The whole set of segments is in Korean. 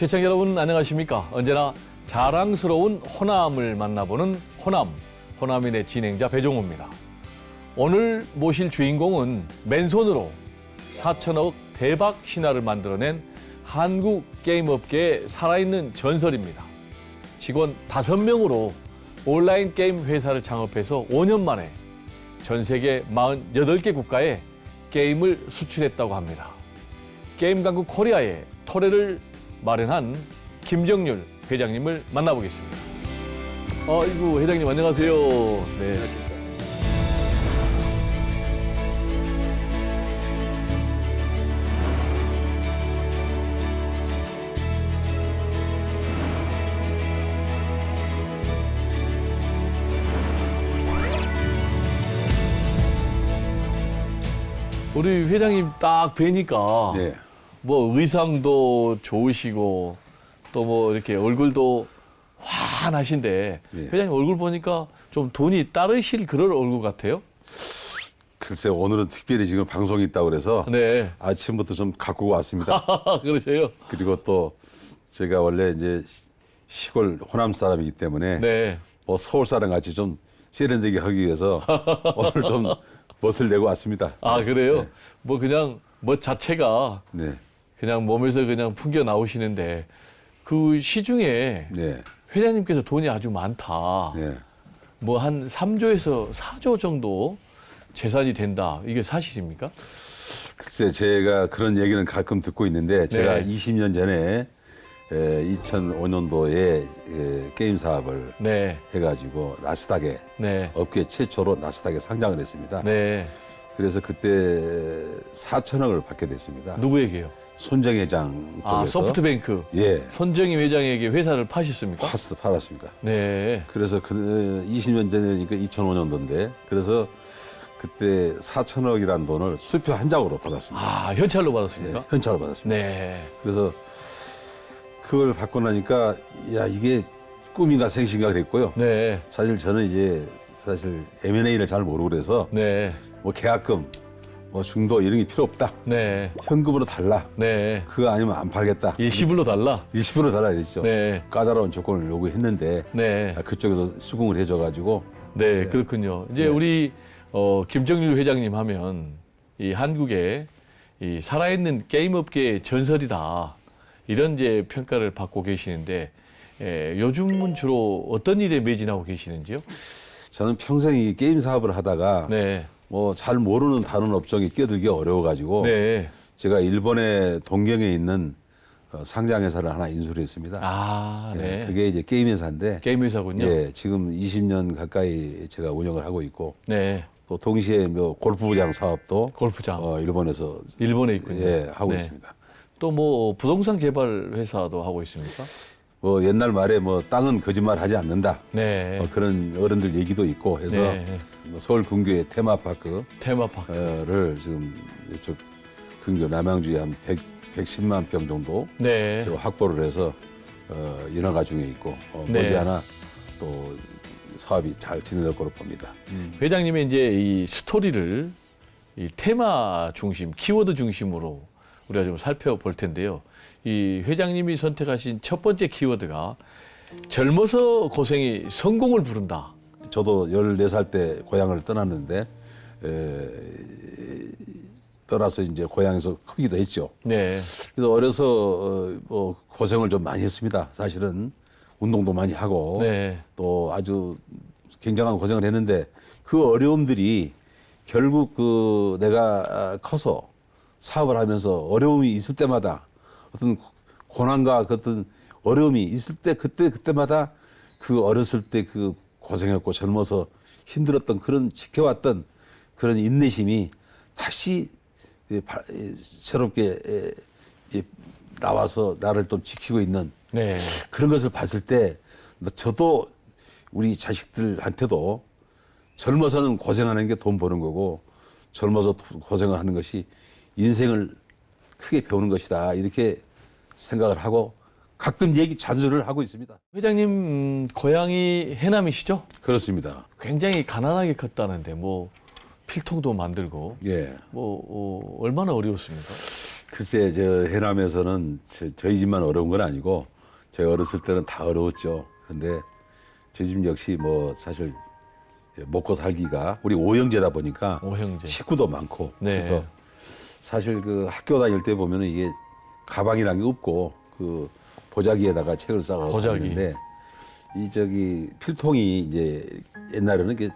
시청자 여러분 안녕하십니까? 언제나 자랑스러운 호남을 만나보는 호남인의 진행자 배종호입니다. 오늘 모실 주인공은 맨손으로 4천억 대박 신화를 만들어낸 한국 게임업계의 살아있는 전설입니다. 직원 5명으로 온라인 게임 회사를 창업해서 5년 만에 전 세계 48개 국가에 게임을 수출했다고 합니다. 게임 강국 코리아의 토래를 마련한 김정률 회장님을 만나보겠습니다. 아이고, 회장님 안녕하세요. 네. 안녕하십니까. 우리 회장님 딱 뵈니까 네. 뭐 의상도 좋으시고 또 뭐 이렇게 얼굴도 환하신데 네. 회장님 얼굴 보니까 좀 돈이 따르실 그런 얼굴 같아요. 글쎄 오늘은 특별히 지금 방송이 있다고 그래서 네. 아침부터 좀 갖고 왔습니다. 그러세요? 그리고 또 제가 원래 이제 시골 호남 사람이기 때문에 네. 뭐 서울 사람 같이 좀 세련되게 하기 위해서 오늘 좀 멋을 내고 왔습니다. 아, 그래요? 네. 뭐 그냥 멋 자체가 네. 그냥 몸에서 그냥 풍겨 나오시는데 그 시중에 네. 회장님께서 돈이 아주 많다. 네. 뭐 한 3조에서 4조 정도 재산이 된다. 이게 사실입니까? 글쎄 제가 그런 얘기는 가끔 듣고 있는데 제가 네. 20년 전에 2005년도에 게임 사업을 네. 해가지고 나스닥에 네. 업계 최초로 나스닥에 상장을 했습니다. 네. 그래서 그때 4천억을 받게 됐습니다. 누구에게요? 손정 회장 쪽에서 아, 소프트뱅크. 예, 손정희 회장에게 회사를 파셨습니까? 팔았습니다. 네. 그래서 그 20년 전이니까 2005년도인데 그래서 그때 4천억이라는 돈을 수표 한 장으로 받았습니다. 아, 현찰로 예, 받았습니까? 현찰로 받았습니다. 네. 그래서 그걸 받고 나니까 야 이게 꿈인가 생신가 그랬고요. 네. 사실 저는 이제 M&A를 잘 모르고 그래서 네. 뭐 계약금, 뭐 중도 이런 게 필요 없다. 네. 현금으로 달라. 네. 그거 아니면 안 팔겠다. 일시불로 달라? 20% 달라야 되죠. 네. 까다로운 조건을 요구했는데 네. 그쪽에서 수긍을 해줘가지고 네, 그렇군요. 이제 네. 우리 김정률 회장님 하면 이 한국의 이 살아있는 게임업계의 전설이다. 이런 이제 평가를 받고 계시는데 요즘은 주로 어떤 일에 매진하고 계시는지요? 저는 평생 이 게임 사업을 하다가 네. 뭐 잘 모르는 다른 업종에 끼어들기 어려워가지고 네. 제가 일본의 동경에 있는 상장 회사를 하나 인수를 했습니다. 아, 네. 예, 그게 이제 게임 회사인데 게임 회사군요. 예, 지금 20년 가까이 제가 운영을 하고 있고 네. 또 동시에 뭐 골프장 사업도 골프장. 일본에서 일본에 있군요. 예, 하고 네. 있습니다. 또 뭐 부동산 개발 회사도 하고 있습니까? 뭐 옛날 말에 뭐 땅은 거짓말하지 않는다. 네. 그런 어른들 얘기도 있고 해서 네. 뭐 서울 근교의 테마파크를 테마파크. 지금 이쪽 근교 남양주에 한 110만 평 정도 네. 제가 확보를 해서 인허가 중에 있고 네. 머지않아 또 사업이 잘 진행될 거로 봅니다. 회장님의 이제 이 스토리를 이 테마 중심, 키워드 중심으로 우리가 좀 살펴볼 텐데요. 이 회장님이 선택하신 첫 번째 키워드가 젊어서 고생이 성공을 부른다. 저도 14살 때 고향을 떠났는데 떠나서 이제 고향에서 크기도 했죠. 네. 그래서 어려서 뭐 고생을 좀 많이 했습니다. 사실은 운동도 많이 하고 네. 또 아주 굉장한 고생을 했는데 그 어려움들이 결국 그 내가 커서 사업을 하면서 어려움이 있을 때마다 어떤 고난과 그 어떤 어려움이 있을 때 그때마다 그 어렸을 때 그 고생했고 젊어서 힘들었던 그런 지켜왔던 그런 인내심이 다시 새롭게 나와서 나를 또 지키고 있는 네. 그런 것을 봤을 때 저도 우리 자식들한테도 젊어서는 고생하는 게 돈 버는 거고 젊어서 고생하는 것이 인생을 크게 배우는 것이다 이렇게 생각을 하고 가끔 잔소리를 하고 있습니다. 회장님 고향이 해남이시죠? 그렇습니다. 굉장히 가난하게 컸다는데 뭐 필통도 만들고 예. 뭐 얼마나 어려웠습니까? 글쎄, 저 해남에서는 저희 집만 어려운 건 아니고 제가 어렸을 때는 다 어려웠죠. 그런데 저희 집 역시 뭐 사실 먹고 살기가 우리 오형제다 보니까 오형제. 식구도 많고 네. 그래서 사실 그 학교 다닐 때 보면은 이게 가방이란 게 없고 그 보자기에다가 책을 싸고 보자기. 다니는데 이 저기 필통이 이제 옛날에는 이게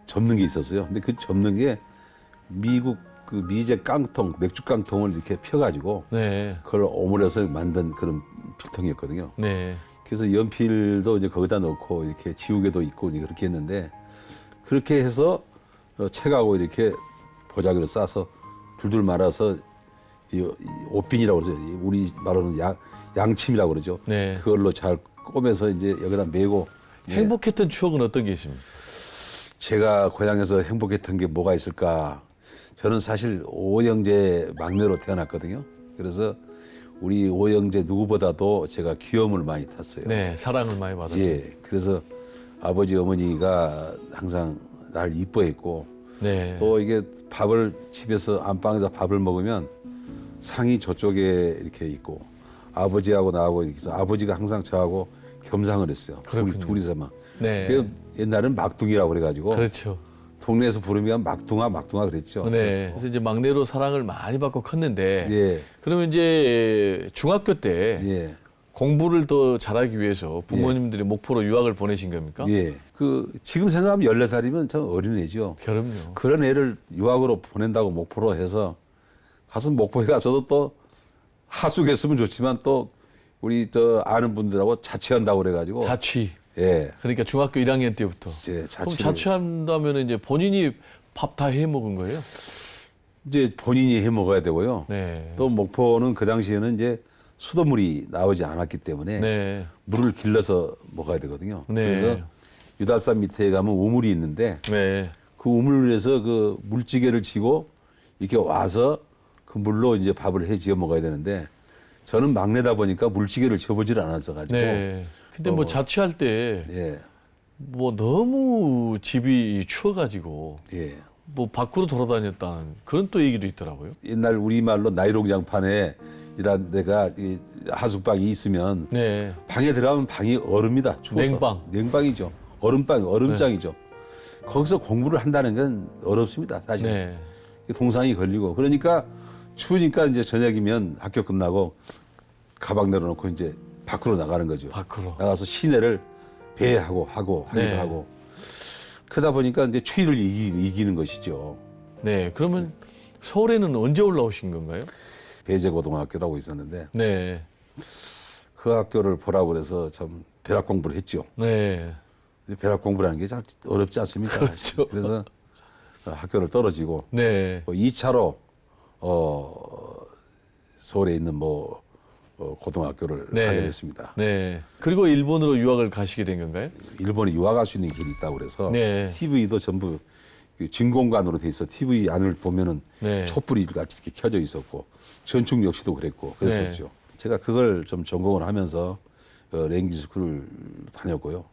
접는 게 있었어요. 근데 그 접는 게 미국 그 미제 깡통, 맥주 깡통을 이렇게 펴가지고 네. 그걸 오므려서 만든 그런 필통이었거든요. 네. 그래서 연필도 이제 거기다 넣고 이렇게 지우개도 있고 이제 그렇게 했는데 그렇게 해서 책하고 이렇게 보자기를 싸서 둘둘 말아서 이 옷빈이라고 그러죠. 우리 말로는 양침이라고 그러죠. 네. 그걸로 잘 꼬매서 이제 여기다 메고 행복했던 추억은 어떤 게 있습니까? 제가 고향에서 행복했던 게 뭐가 있을까? 저는 사실 오형제 막내로 태어났거든요. 그래서 우리 오형제 누구보다도 제가 귀여움을 많이 탔어요. 네, 사랑을 많이 받았죠. 예. 그래서 아버지 어머니가 항상 날 이뻐했고 네. 또 이게 밥을 집에서 안방에서 밥을 먹으면 상이 저쪽에 이렇게 있고 아버지하고 나하고 이렇게 해서 아버지가 항상 저하고 겸상을 했어요. 그렇군요. 둘이서만. 네. 그 옛날엔 막둥이라고 그래가지고 그렇죠. 동네에서 부르면 막둥아 그랬죠. 네. 그래서 이제 막내로 사랑을 많이 받고 컸는데 예, 그러면 이제 중학교 때 예, 공부를 더 잘하기 위해서 부모님들이 목포로 유학을 보내신 겁니까? 예. 그 지금 생각하면 14살이면 참 어린애죠. 그럼요. 그런 애를 유학으로 보낸다고 목포로 해서 가서 목포에 가서도 또 하숙했으면 좋지만 또 우리 저 아는 분들하고 자취한다고 그래가지고 자취. 예, 그러니까 중학교 1학년 때부터. 이제 그럼 자취를 자취한다면 이제 본인이 밥 다 해 먹은 거예요? 이제 본인이 해 먹어야 되고요. 네. 또 목포는 그 당시에는 이제 수돗물이 나오지 않았기 때문에 네. 물을 길러서 먹어야 되거든요. 네. 그래서 유달산 밑에 가면 우물이 있는데 네. 그 우물에서 그 물찌개를 지고 이렇게 와서 그 물로 이제 밥을 해 지어 먹어야 되는데 저는 막내다 보니까 물찌개를 지어보질 않았어 가지고 네. 근데 뭐 자취할 때 예, 뭐 너무 집이 추워가지고 예. 뭐 밖으로 돌아다녔다는 그런 또 얘기도 있더라고요. 옛날 우리말로 나이롱장판에 이런 데가 이 하숙방이 있으면 네. 방에 들어가면 방이 얼음이다. 죽어서. 냉방. 냉방이죠. 얼음장이죠. 거기서 공부를 한다는 건 어렵습니다. 사실. 네. 동상이 걸리고 그러니까 추우니까 이제 저녁이면 학교 끝나고 가방 내려놓고 이제 밖으로 나가는 거죠. 밖으로. 나가서 시내를 배하고 하기도 네. 하고 그러다 보니까 이제 추위를 이기는 것이죠. 네. 그러면 서울에는 언제 올라오신 건가요? 배제고등학교라고 있었는데 네. 그 학교를 보라고 그래서 참 벼락 공부를 했죠. 네. 벼락 공부라는 게 참 어렵지 않습니까? 그렇죠. 그래서 학교를 떨어지고 네. 2차로 서울에 있는 고등학교를 네. 가게 됐습니다. 네. 그리고 일본으로 유학을 가시게 된 건가요? 일본에 유학할 수 있는 길이 있다고 그래서 네. TV도 전부 진공관으로 돼 있어. TV 안을 보면은 네. 촛불이 같이 이렇게 켜져 있었고 전축 역시도 그랬고 그랬었죠. 제가 그걸 좀 전공을 하면서 랭귀스쿨을 다녔고요.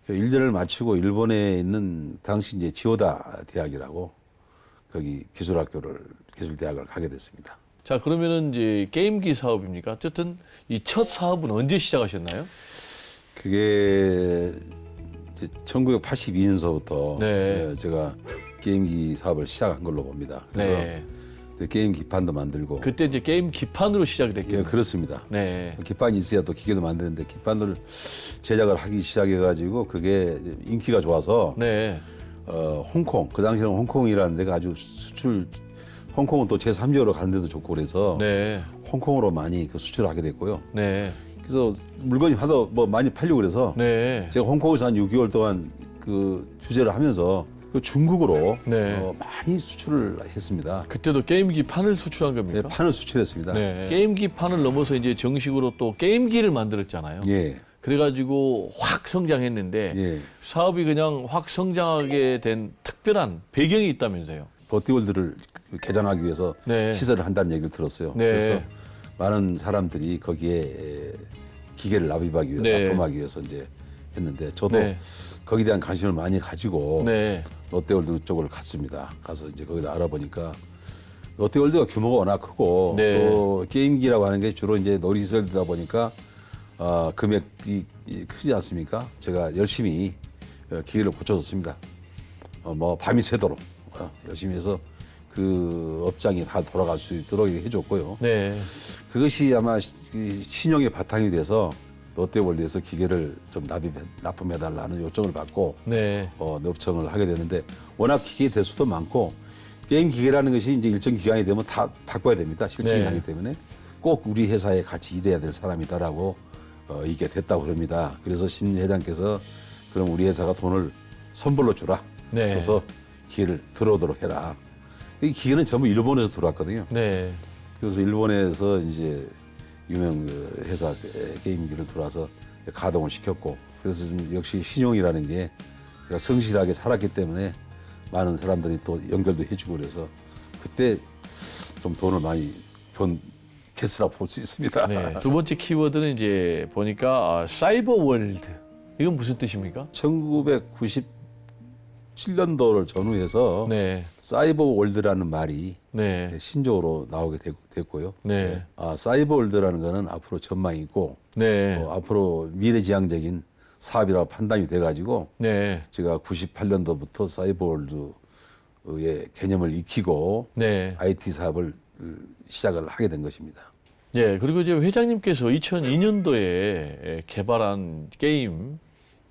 1년을 마치고 일본에 있는 당시 이제 지오다 대학이라고 거기 기술대학을 가게 됐습니다. 자, 그러면은 이제 게임기 사업입니까? 어쨌든 이 첫 사업은 언제 시작하셨나요? 그게 1982년서부터 네. 제가 게임기 사업을 시작한 걸로 봅니다. 그래서 네. 게임 기판도 만들고. 그때 이제 게임 기판으로 시작이 예, 됐겠네요. 그렇습니다. 네. 기판이 있어야 또 기계도 만드는데 기판을 제작을 하기 시작해가지고 그게 인기가 좋아서 네. 홍콩 그 당시에는 홍콩이라는 데가 아주 홍콩은 또 제3지역으로 가는 데도 좋고 그래서 네. 홍콩으로 많이 그 수출을 하게 됐고요. 네. 그래서 물건이 하도 많이 팔리고 그래서 네. 제가 홍콩에서 한 6개월 동안 그 주재를 하면서 그 중국으로 네. 많이 수출을 했습니다. 그때도 게임기 판을 수출한 네, 겁니까? 판을 수출했습니다. 네. 게임기 판을 넘어서 이제 정식으로 또 게임기를 만들었잖아요. 예, 그래가지고 확 성장했는데 예. 사업이 그냥 확 성장하게 된 특별한 배경이 있다면서요. 롯데월드를 개장하기 위해서 네. 시설을 한다는 얘기를 들었어요. 네. 그래서 많은 사람들이 거기에 기계를 납입하기 위해서, 네. 납품하기 위해서 이제 했는데 저도 네. 거기에 대한 관심을 많이 가지고 네. 롯데월드 쪽을 갔습니다. 가서 이제 거기다 알아보니까 롯데월드가 규모가 워낙 크고 네. 또 게임기라고 하는 게 주로 이제 놀이시설이다 보니까 금액이 크지 않습니까? 제가 열심히 기계를 고쳐줬습니다. 뭐 밤이 새도록 열심히 해서 그 업장이 다 돌아갈 수 있도록 해줬고요. 네. 그것이 아마 신용의 바탕이 돼서 롯데월드에서 기계를 좀 납품해달라는 요청을 받고 네. 납품을 하게 되는데 워낙 기계 대수도 많고 게임 기계라는 것이 이제 일정 기간이 되면 다 바꿔야 됩니다. 실증이 네. 나기 때문에 꼭 우리 회사에 같이 일해야 될 사람이다라고 이게 됐다고 그럽니다. 그래서 신 회장께서 그럼 우리 회사가 돈을 선불로 주라. 네. 줘서 기계를 들어오도록 해라. 이 기계는 전부 일본에서 들어왔거든요. 네. 그래서 일본에서 이제 유명 그 회사 게임기를 들어와서 가동을 시켰고 그래서 좀 역시 신용이라는 게 제가 성실하게 살았기 때문에 많은 사람들이 또 연결도 해주고 그래서 그때 좀 돈을 많이 번 개수라고 볼 수 있습니다. 네. 두 번째 키워드는 이제 보니까 사이버 월드. 이건 무슨 뜻입니까? 1997년도를 전후해서 네. 사이버 월드라는 말이 네. 신조어로 나오게 됐고요. 네. 사이버 월드라는 거는 앞으로 전망이 있고 네. 앞으로 미래지향적인 사업이라고 판단이 돼가지고 네. 제가 98년도부터 사이버 월드의 개념을 익히고 네. IT 사업을 시작을 하게 된 것입니다. 예, 그리고 이제 회장님께서 2002년도에 개발한 게임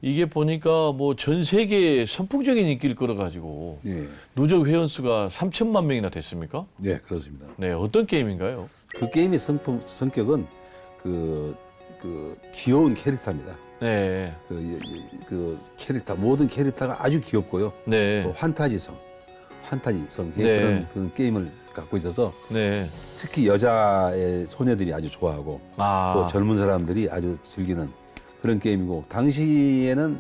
이게 보니까 뭐 전 세계에 선풍적인 인기를 끌어가지고 예, 누적 회원 수가 3천만 명이나 됐습니까? 네 그렇습니다. 네, 어떤 게임인가요? 그 게임의 성격은 그 귀여운 캐릭터입니다. 네, 그 캐릭터 모든 캐릭터가 아주 귀엽고요. 네, 또 판타지성 네. 그런 게임을 갖고 있어서 네. 특히 여자의 소녀들이 아주 좋아하고 또 젊은 사람들이 아주 즐기는 그런 게임이고 당시에는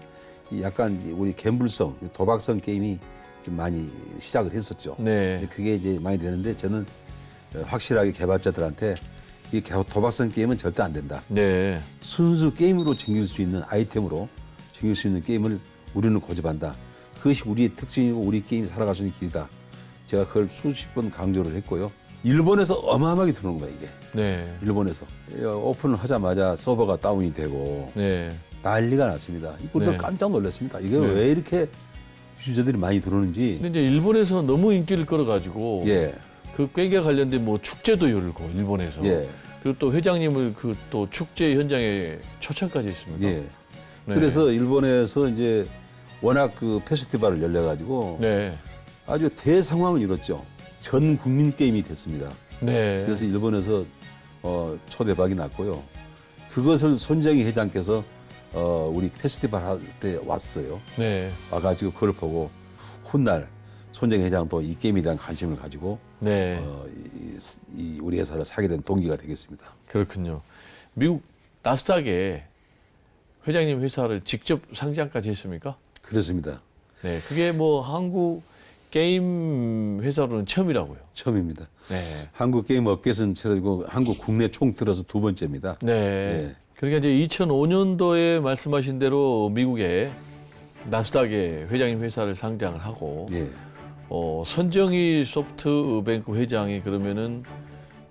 약간 이제 우리 갬블성, 도박성 게임이 좀 많이 시작을 했었죠. 네, 그게 이제 많이 되는데 저는 확실하게 개발자들한테 이 도박성 게임은 절대 안 된다. 네, 순수 게임으로 즐길 수 있는 아이템으로 즐길 수 있는 게임을 우리는 고집한다. 그것이 우리의 특징이고 우리 게임이 살아갈 수 있는 길이다. 제가 그걸 수십 번 강조를 했고요. 일본에서 어마어마하게 들어오는 거예요, 이게. 네, 일본에서. 오픈을 하자마자 서버가 다운이 되고 네, 난리가 났습니다. 이걸 네. 깜짝 놀랐습니다. 이게 네. 왜 이렇게 유저들이 많이 들어오는지. 근데 이제 일본에서 너무 인기를 끌어가지고 예, 그 게임과 관련된 뭐 축제도 열고 일본에서 예, 그리고 또 회장님을 그 또 축제 현장에 초청까지 했습니다. 예. 네. 그래서 일본에서 이제 워낙 그 페스티벌을 열려가지고 네, 아주 대성황을 이뤘죠. 전 국민 게임이 됐습니다. 네, 그래서 일본에서 초대박이 났고요. 그것을 손정희 회장께서 우리 페스티벌 할 때 왔어요. 네, 와가지고 그걸 보고 훗날 손정희 회장도 이 게임에 대한 관심을 가지고 네. 이 우리 회사를 사게 된 동기가 되겠습니다. 그렇군요. 미국 나스닥에 회장님 회사를 직접 상장까지 했습니까? 그렇습니다. 네, 그게 뭐 한국 게임 회사로는 처음이라고요. 처음입니다. 네, 한국 게임 업계에서는 최고고 한국 국내 총틀어서 두 번째입니다. 네. 예. 그러니까 이제 2005년도에 말씀하신 대로 미국에 나스닥에 회장님 회사를 상장을 하고 예. 선정희 소프트뱅크 회장이 그러면은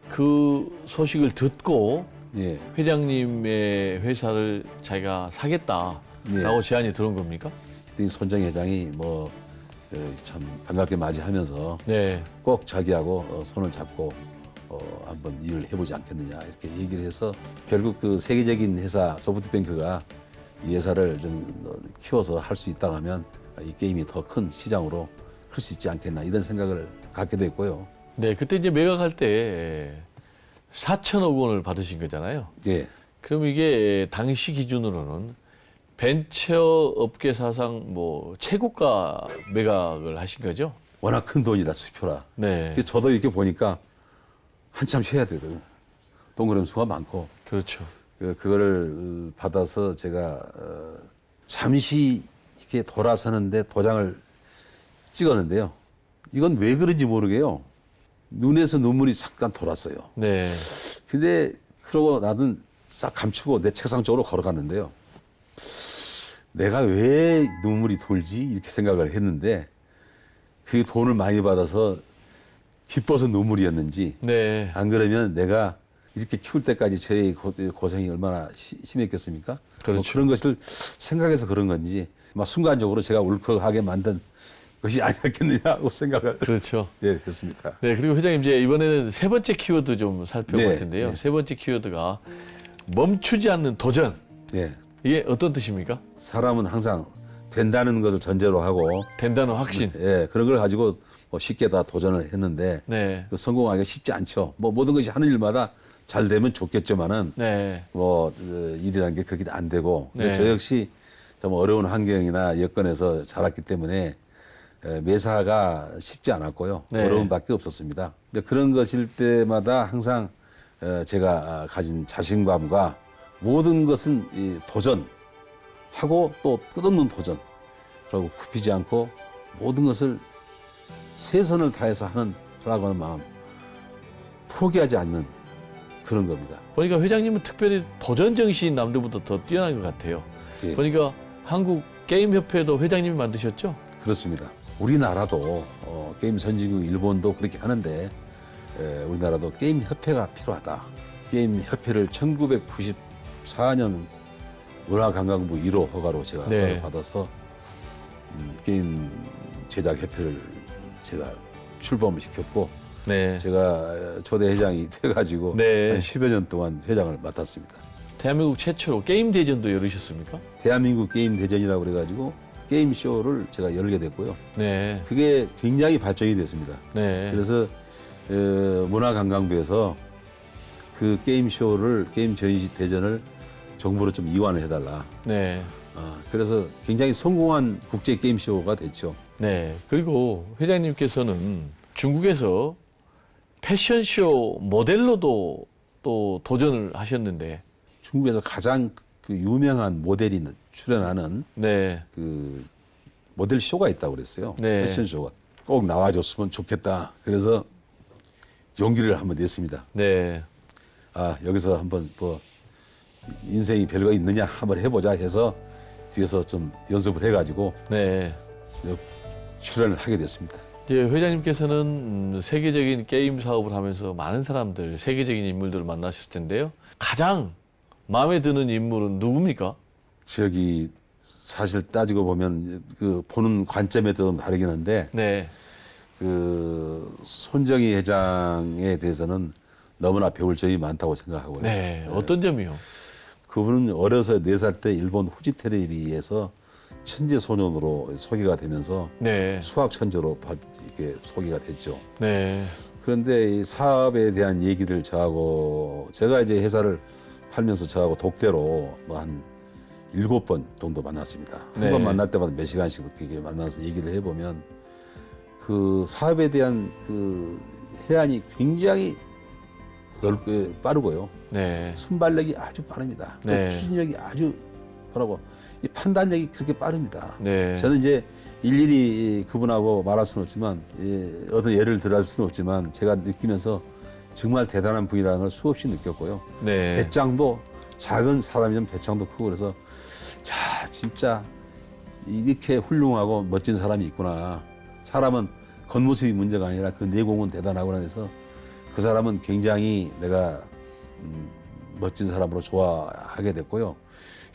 그 소식을 듣고 예. 회장님의 회사를 자기가 사겠다라고 예. 제안이 들어온 겁니까? 그때 손정희 회장이 참 반갑게 맞이하면서 네, 꼭 자기하고 손을 잡고 한번 일을 해보지 않겠느냐 이렇게 얘기를 해서 결국 그 세계적인 회사 소프트뱅크가 이 회사를 좀 키워서 할 수 있다고 하면 이 게임이 더 큰 시장으로 클 수 있지 않겠나 이런 생각을 갖게 됐고요. 네, 그때 이제 매각할 때 4천억 원을 받으신 거잖아요. 예, 그럼 이게 당시 기준으로는 벤처 업계 사상 뭐 최고가 매각을 하신 거죠? 워낙 큰 돈이라 수표라. 네, 그래서 저도 이렇게 보니까 한참 쉬어야 되거든요. 동그라미수가 많고 그렇죠. 그거를 받아서 제가 잠시 이렇게 돌아서는데 도장을 찍었는데요. 이건 왜 그런지 모르게요. 눈에서 눈물이 잠깐 돌았어요. 네, 근데 그러고 나는 싹 감추고 내 책상 쪽으로 걸어갔는데요. 내가 왜 눈물이 돌지? 이렇게 생각을 했는데 그 돈을 많이 받아서 기뻐서 눈물이었는지 네. 안 그러면 내가 이렇게 키울 때까지 제 고생이 얼마나 심했겠습니까? 뭐 그렇죠. 그런 것을 생각해서 그런 건지 막 순간적으로 제가 울컥하게 만든 것이 아니었겠느냐고 생각을 그렇죠. 예, 했습니다. 네, 그리고 회장님 이제 이번에는 세 번째 키워드 좀 살펴볼 네, 텐데요. 네. 세 번째 키워드가 멈추지 않는 도전. 예, 이게 어떤 뜻입니까? 사람은 항상 된다는 것을 전제로 하고 된다는 확신. 예, 그런 걸 가지고 뭐 쉽게 다 도전을 했는데 네. 그 성공하기가 쉽지 않죠. 뭐 모든 것이 하는 일마다 잘 되면 좋겠지만은 네. 뭐 일이라는 게 그렇게 안 되고 근데 네. 저 역시 좀 어려운 환경이나 여건에서 자랐기 때문에 매사가 쉽지 않았고요. 네. 어려움밖에 없었습니다. 근데 그런 것일 때마다 항상 제가 가진 자신감과 모든 것은 이 도전하고 또 끝없는 도전 그리고 굽히지 않고 모든 것을 최선을 다해서 하라고 하는 마음 포기하지 않는 그런 겁니다. 보니까 회장님은 특별히 도전 정신이 남들보다 더 뛰어난 것 같아요. 예. 보니까 한국 게임 협회도 회장님이 만드셨죠? 그렇습니다. 우리나라도 게임 선진국 일본도 그렇게 하는데 우리나라도 게임 협회가 필요하다. 게임 협회를 1994년 문화관광부 1호 허가로 제가 네. 허가를 받아서 게임 제작 협회를 제가 출범을 시켰고 네. 제가 초대 회장이 돼가지고 네. 한 10여 년 동안 회장을 맡았습니다. 대한민국 최초로 게임 대전도 열으셨습니까? 대한민국 게임 대전이라고 그래가지고 게임 쇼를 제가 열게 됐고요. 네. 그게 굉장히 발전이 됐습니다. 네. 그래서 문화관광부에서 그 게임 쇼를 게임 전시 대전을 정부로 좀 이관을 해달라. 네. 그래서 굉장히 성공한 국제 게임 쇼가 됐죠. 네. 그리고 회장님께서는 중국에서 패션쇼 모델로도 또 도전을 하셨는데, 중국에서 가장 그 유명한 모델이 출연하는 네. 그 모델 쇼가 있다고 그랬어요. 네. 패션 쇼가 꼭 나와줬으면 좋겠다. 그래서 용기를 한번 냈습니다. 네. 여기서 한번 뭐 인생이 별거 있느냐 한번 해보자 해서 뒤에서 좀 연습을 해가지고 네. 출연을 하게 됐습니다. 이제 회장님께서는 세계적인 게임 사업을 하면서 많은 사람들, 세계적인 인물들을 만나셨을 텐데요. 가장 마음에 드는 인물은 누굽니까? 저기 사실 따지고 보면 그 보는 관점에 따라 다르긴 한데 네. 그 손정희 회장에 대해서는 너무나 배울 점이 많다고 생각하고요. 네. 어떤 점이요? 그분은 어려서 4살 때 일본 후지 텔레비에서 천재 소년으로 소개가 되면서 네. 수학 천재로 이렇게 소개가 됐죠. 네. 그런데 이 사업에 대한 얘기를 저하고 제가 이제 회사를 팔면서 저하고 독대로 뭐 한 7번 정도 만났습니다. 네. 한 번 만날 때마다 몇 시간씩 이렇게 만나서 얘기를 해보면 그 사업에 대한 그 해안이 굉장히 넓게 빠르고요. 네. 순발력이 아주 빠릅니다. 또 네. 추진력이 아주 빠르고 이 판단력이 그렇게 빠릅니다. 네. 저는 이제 일일이 그분하고 말할 수는 없지만 어떤 예를 들할 수는 없지만 제가 느끼면서 정말 대단한 분이라는 걸 수없이 느꼈고요. 네. 배짱도 작은 사람이면 배짱도 크고 그래서 자 진짜 이렇게 훌륭하고 멋진 사람이 있구나. 사람은 겉모습이 문제가 아니라 그 내공은 대단하구나 해서 그 사람은 굉장히 내가 멋진 사람으로 좋아하게 됐고요.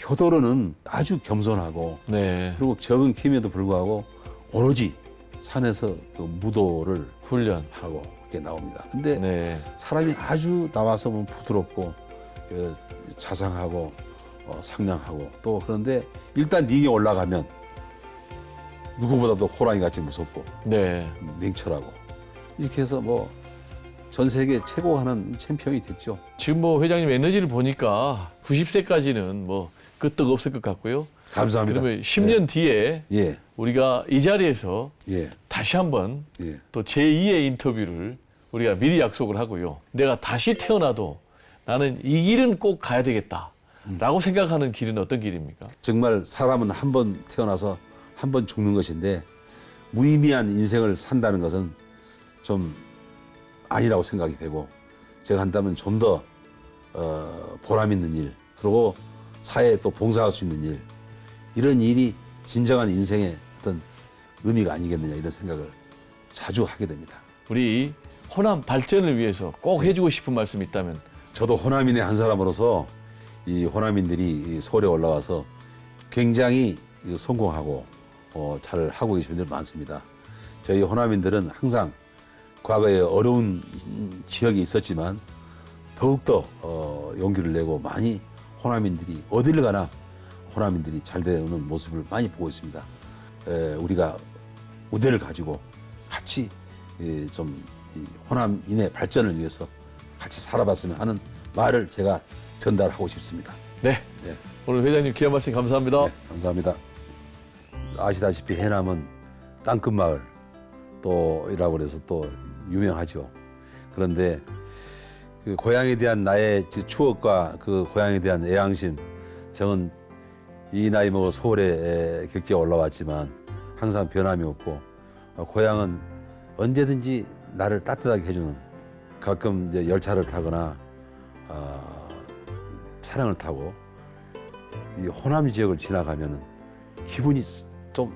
효도로는 아주 겸손하고 네. 그리고 적은 키임에도 불구하고 오로지 산에서 그 무도를 훈련. 하고 이렇게 나옵니다. 근데 네. 사람이 아주 나와서 보면 부드럽고 자상하고 상냥하고 또 그런데 일단 링에 올라가면 누구보다도 호랑이 같이 무섭고 네. 냉철하고 이렇게 해서 뭐 전 세계 최고 하는 챔피언이 됐죠. 지금 뭐 회장님 에너지를 보니까 90세까지는 뭐 끄떡 없을 것 같고요. 감사합니다. 그러면 10년 뒤에 예, 우리가 이 자리에서 예, 다시 한번 예. 또 제2의 인터뷰를 우리가 미리 약속을 하고요. 내가 다시 태어나도 나는 이 길은 꼭 가야 되겠다라고 생각하는 길은 어떤 길입니까? 정말 사람은 한 번 태어나서 한 번 죽는 것인데 무의미한 인생을 산다는 것은 좀 아니라고 생각이 되고 제가 한다면 좀 더 보람 있는 일 그리고 사회에 또 봉사할 수 있는 일 이런 일이 진정한 인생의 어떤 의미가 아니겠느냐 이런 생각을 자주 하게 됩니다. 우리 호남 발전을 위해서 꼭 해주고 싶은 말씀이 있다면. 저도 호남인의 한 사람으로서 이 호남인들이 이 서울에 올라와서 굉장히 성공하고 잘 하고 계신 분들 많습니다. 저희 호남인들은 항상 과거에 어려운 지역이 있었지만 더욱더 용기를 내고 많이 호남인들이 어디를 가나 호남인들이 잘 되는 모습을 많이 보고 있습니다. 우리가 우대를 가지고 같이 좀 호남인의 발전을 위해서 같이 살아봤으면 하는 말을 제가 전달하고 싶습니다. 네. 네. 오늘 회장님 귀한 말씀 감사합니다. 네, 감사합니다. 아시다시피 해남은 땅끝 마을 또이라고 그래서 또 유명하죠. 그런데 그 고향에 대한 나의 추억과 그 고향에 대한 애양심, 저는 이 나이 먹어 서울에 격지에 올라왔지만 항상 변함이 없고 고향은 언제든지 나를 따뜻하게 해주는, 가끔 이제 열차를 타거나 차량을 타고 이 호남 지역을 지나가면은 기분이 좀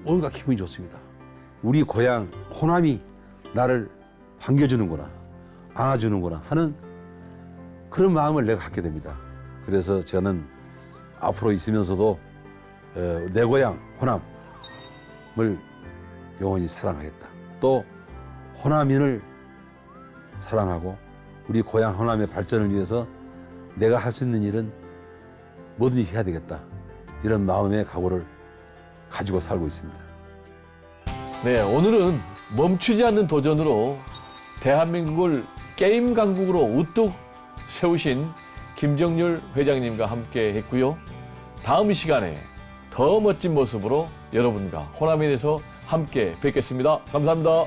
뭔가 기분이 좋습니다. 우리 고향 호남이 나를 반겨주는구나, 안아주는구나 하는 그런 마음을 내가 갖게 됩니다. 그래서 저는 앞으로 있으면서도 내 고향 호남을 영원히 사랑하겠다. 또 호남인을 사랑하고 우리 고향 호남의 발전을 위해서 내가 할 수 있는 일은 뭐든지 해야 되겠다. 이런 마음의 각오를 가지고 살고 있습니다. 네, 오늘은 멈추지 않는 도전으로 대한민국을 게임 강국으로 우뚝 세우신 김정률 회장님과 함께 했고요. 다음 시간에 더 멋진 모습으로 여러분과 호남인에서 함께 뵙겠습니다. 감사합니다.